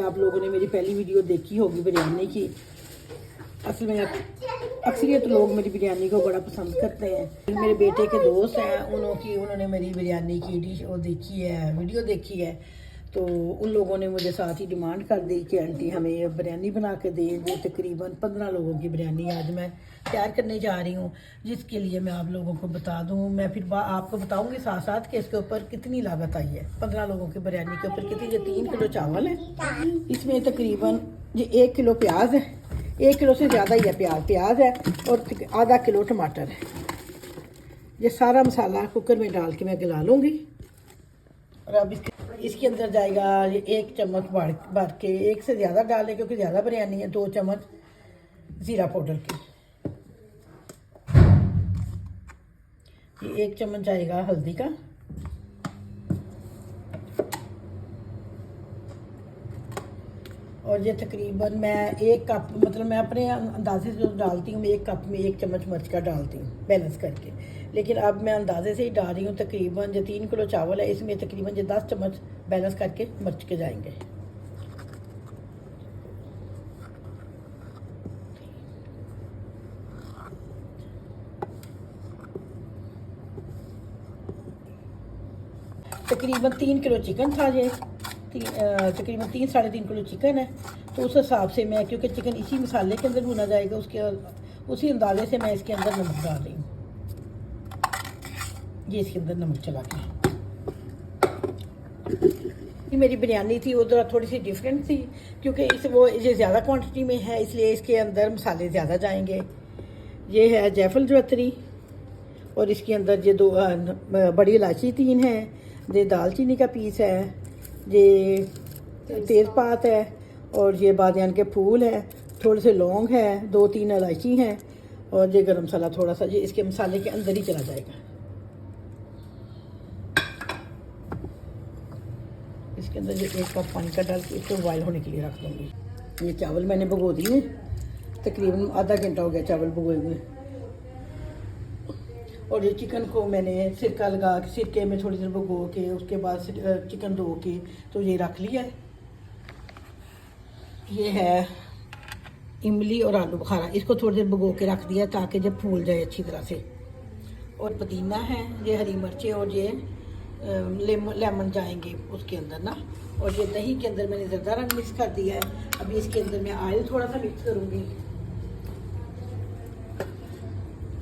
आप लोगों ने मेरी पहली वीडियो देखी होगी बिरयानी की। असल में अक्सरियत लोग मेरी बिरयानी को बड़ा पसंद करते हैं। मेरे बेटे के दोस्त हैं, उन्होंने मेरी बिरयानी की डिश वो देखी है, वीडियो देखी है, तो उन लोगों ने मुझे साथ ही डिमांड कर दी कि आंटी हमें बिरयानी बना के दें। जो तकरीबन 15 लोगों की बिरयानी आज मैं तैयार करने जा रही हूँ, जिसके लिए मैं आप लोगों को बता दूँ। मैं फिर आपको बताऊँगी साथ साथ कि इसके ऊपर कितनी लागत आई है। 15 लोगों की बिरयानी के ऊपर कितनी, जो 3 किलो चावल है, इसमें तकरीबन ये 1 किलो प्याज है, 1 किलो से ज़्यादा ही है प्याज है, और आधा किलो टमाटर है। ये सारा मसाला कुकर में डाल के मैं गला लूँगी। और अब इसके अंदर जाएगा ये 1 चम्मच भर के, 1 से ज़्यादा डालें क्योंकि ज़्यादा बिरयानी है। 2 चम्मच ज़ीरा पाउडर की, ये 1 चम्मच जाएगा हल्दी का, और ये तकरीबन मैं 1 कप, मतलब मैं अपने अंदाजे से जो डालती हूँ, मैं 1 कप में 1 चम्मच मिर्च का डालती हूँ बैलेंस करके। लेकिन अब मैं अंदाजे से ही डाल रही हूँ। तकरीबन जो 3 किलो चावल है, इसमें तकरीबन जो 10 चम्मच बैलेंस करके मिर्च के जाएंगे। तकरीबन 3 किलो चिकन था ये, तकरीबन 3-3.5 किलो चिकन है। तो उस हिसाब से मैं, क्योंकि चिकन इसी मसाले के अंदर भुना जाएगा, उसी अंदाजे से मैं इसके अंदर नमक डाल रही हूँ। ये इसके अंदर नमक चला के, ये मेरी बिरयानी थी वो थोड़ी सी डिफरेंट थी, क्योंकि ये ज़्यादा क्वांटिटी में है, इसलिए इसके अंदर मसाले ज़्यादा जाएंगे। ये है जायफल जवैत्री, और इसके अंदर ये 2 बड़ी इलायची 3 है, ये दालचीनी का पीस है, ये तेज़पात है, और ये बादियान के फूल है, थोड़े से लौंग है, 2-3 इलायची हैं, और ये गरम मसाला थोड़ा सा, ये इसके मसाले के अंदर ही चला जाएगा। इसके अंदर ये 1 कप पानी का डाल के इसको बॉयल होने के लिए रख दूँगी। ये चावल मैंने भिगो दिए, तकरीबन आधा घंटा हो गया चावल भिगोए हुए। और ये चिकन को मैंने सिरका लगा के, सिरके में थोड़ी देर भिगो के, उसके बाद चिकन धो के तो ये रख लिया है। ये है इमली और आलू बुखारा, इसको थोड़ी देर भिगो के रख दिया ताकि जब फूल जाए अच्छी तरह से। और पुदीना है, ये हरी मिर्चें, और ये लेमन जाएंगे उसके अंदर ना। और ये दही के अंदर मैंने ज़रदा रंग मिक्स कर दिया है। अभी इसके अंदर मैं ऑयल थोड़ा सा मिक्स करूँगी।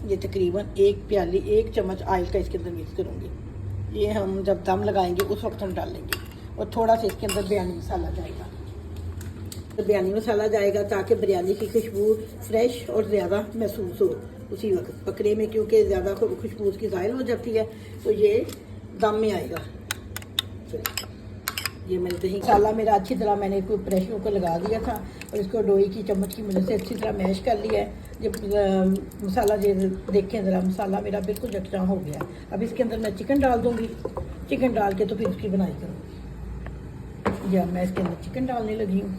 ये तकरीबन 1 चम्मच ऑयल का इसके अंदर मिक्स करूँगी। ये हम जब दम लगाएंगे उस वक्त हम डालेंगे। और थोड़ा सा इसके अंदर बिरयानी मसाला जाएगा, तो बिरयानी मसाला जाएगा ताकि बिरयानी की खुशबू फ्रेश और ज़्यादा महसूस हो उसी वक्त पकड़े में, क्योंकि ज़्यादा खुशबू उसकी ज़ाहिर हो जाती है तो ये दम में आएगा। ये मैंने दही मसाला मेरा अच्छी तरह मैंने कोई प्रेशर कुकर लगा दिया था, और इसको डोई की चम्मच की मदद से अच्छी तरह मैश कर लिया है। जब मसाला देखें ज़रा, मसाला मेरा बिल्कुल यकजा हो गया। अब इसके अंदर मैं चिकन डाल दूँगी। चिकन डाल के तो फिर उसकी बनाई करूँगी। जब मैं इसके अंदर चिकन डालने लगी हूँ,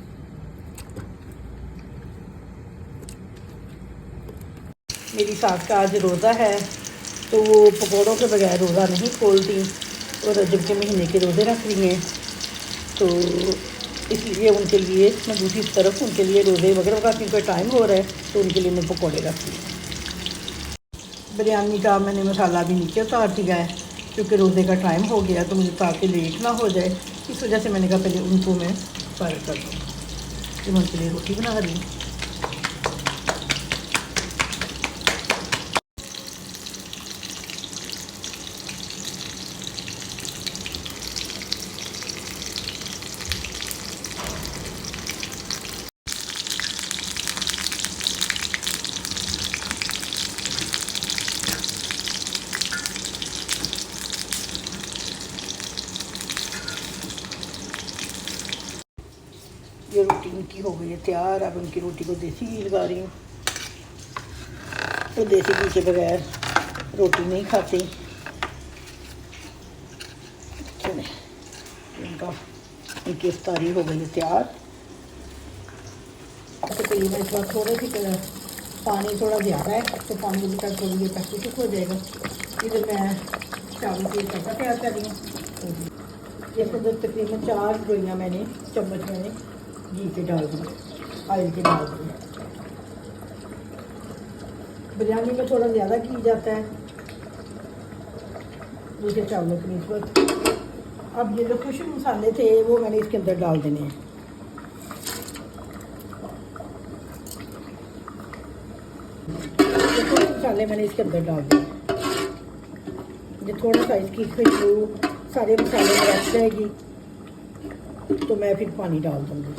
मेरी सास का आज रोज़ा है, तो वो पकौड़ों के बगैर रोज़ा नहीं खोलती, और रजब के महीने के रोज़े रख रही हैं, तो इसलिए उनके लिए मैं दूसरी तरफ उनके लिए रोज़े वगैरह का क्योंकि टाइम हो रहा है, तो उनके लिए मैं पकौड़े रखती हूँ। बिरयानी का मैंने मसाला भी नीचे उतार दिया है, क्योंकि रोज़े का टाइम हो गया तो मुझे ताकि लेट ना हो जाए, इस वजह से मैंने कहा पहले उनको मैं सर्व कर दूँ। तो मैं उनके लिए रोटी बना रही हूँ। ये रोटी उनकी हो गई है तैयार। अब उनकी रोटी को देसी घी लगा रही हूँ, तो देसी घी के बगैर रोटी नहीं खाती। उनकी इफ्तारी हो गई है तैयार। तकरीबन इस बार थोड़े सी पानी थोड़ा ज़्यादा है, तो पानी भी थोड़ी देर तक कुक हो जाएगा। इधर मैं चावल की तड़का तैयार कर रही हूँ। इसके अंदर तकरीबन 4 लोइयाँ मैंने चम्मच मैंने घी के डाल दिए, ऑयल के डाल दिए। बिरयानी में थोड़ा ज़्यादा घी जाता है दूसरे चावलों की निस्बत। अब ये जो खुशबू मसाले थे वो मैंने इसके अंदर डाल देने हैं। ये कुछ मसाले मैंने इसके अंदर डाल दिए। ये थोड़ा सा इसकी खुशबू सारे मसाले में रच जाएगी तो मैं फिर पानी डाल दूँगी।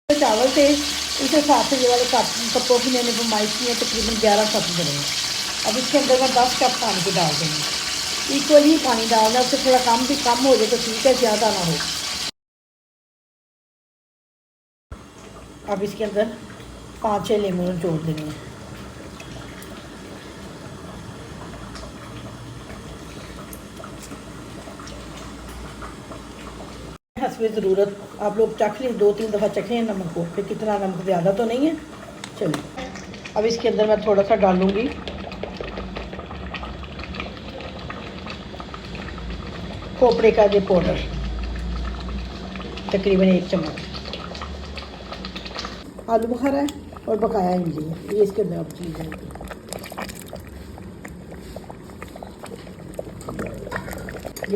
चावल थे इस हिसाब से ये वाले कपों की मैंने फरमाइश की है, तकरीबन 11 कप बने। अब इसके अंदर मैं 10 कप पानी के डाल दूँगी। इक्वली ही पानी डालना, उससे थोड़ा कम हो जाए तो ठीक है, ज़्यादा ना हो। अब इसके अंदर 5-6 लेमन जोड़ देंगे। हस्बे ज़रूरत आप लोग चख लें, 2-3 दफ़ा चखें नमक को, फिर कितना नमक ज़्यादा तो नहीं है। चलिए अब इसके अंदर मैं थोड़ा सा डालूँगी खोपड़े का ये पाउडर, तकरीबन 1 चम्मच। आलू बुखारा है और बकाया इमली है, ये इसके अंदर अब चीज़ जाएगी।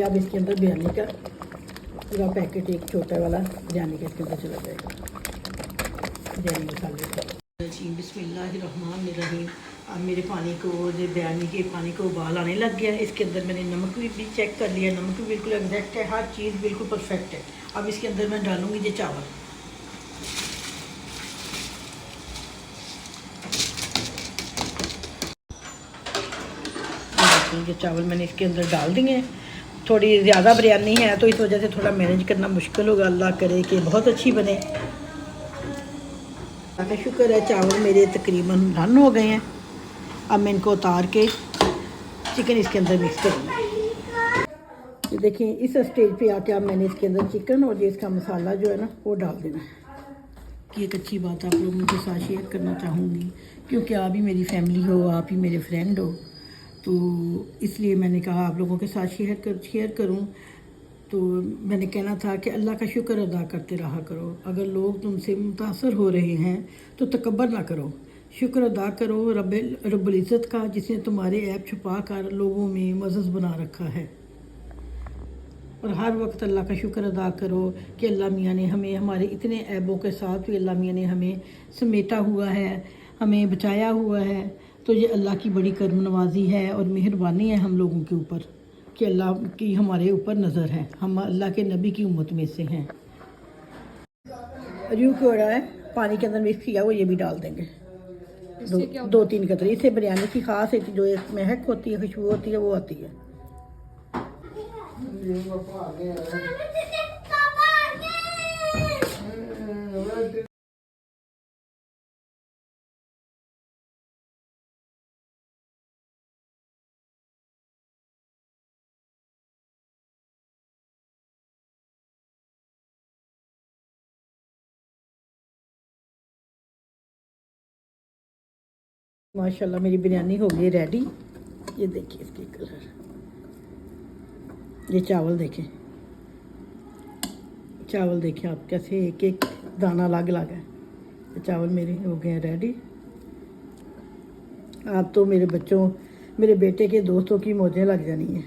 या अब इसके अंदर बिरयानी का पूरा पैकेट, एक छोटा वाला बिरयानी का इसके अंदर चला जाएगा, बिरयानी मसाले का। बिस्मिल्लाहिर्रहमानिर्रहीम। अब मेरे पानी को, जो बिरयानी के पानी को उबाल आने लग गया। इसके अंदर मैंने नमक भी चेक कर लिया, नमक भी बिल्कुल एग्जैक्ट है, हर चीज़ बिल्कुल परफेक्ट है। अब इसके अंदर मैं डालूँगी ये चावल। ये चावल मैंने इसके अंदर डाल दिए हैं। थोड़ी ज़्यादा बिरयानी है तो इस वजह से थोड़ा मैनेज करना मुश्किल होगा, अल्लाह करे कि बहुत अच्छी बने। का शुक्र है चावल मेरे तकरीबन डन हो गए हैं। अब मैं इनको उतार के चिकन इसके अंदर मिक्स करूँगी। ये देखें, इस स्टेज पे आके अब मैंने इसके अंदर चिकन और ये इसका मसाला जो है ना वो डाल देना है। कि एक अच्छी बात आप लोगों के साथ शेयर करना चाहूँगी, क्योंकि आप ही मेरी फैमिली हो, आप ही मेरे फ्रेंड हो, तो इसलिए मैंने कहा आप लोगों के साथ शेयर करूं। तो मैंने कहना था कि अल्लाह का शुक्र अदा करते रहा करो। अगर लोग तुमसे मुतासर हो रहे हैं तो तकब्बर ना करो, शुक्र अदा करो रब्बुल इज़्ज़त का, जिसने तुम्हारे ऐब छुपा कर लोगों में मज़ज़ बना रखा है। और हर वक्त अल्लाह का शुक्र अदा करो कि अल्लाह मियाँ ने हमें हमारे इतने ऐबों के साथ भी अल्लाह मियाँ ने हमें समेटा हुआ है, हमें बचाया हुआ है। तो ये अल्लाह की बड़ी करम नवाजी है और मेहरबानी है हम लोगों के ऊपर कि अल्लाह की हमारे ऊपर नज़र है। हम अल्लाह के नबी की उम्मत में से हैं। रू क्यों रहा है, पानी के अंदर मिक्स किया वो ये भी डाल देंगे, 2-3 कतरे। इससे बिरयानी की ख़ास एक जो एक महक होती है, खुशबू होती है, वो आती है। माशाल्लाह मेरी बिरयानी हो गई रेडी। ये देखिए इसके कलर, ये चावल देखें, चावल देखें आप कैसे एक एक दाना अलग अलग है। ये चावल मेरे हो गए हैं रेडी। आप तो मेरे बच्चों, मेरे बेटे के दोस्तों की मौजें लग जानी है।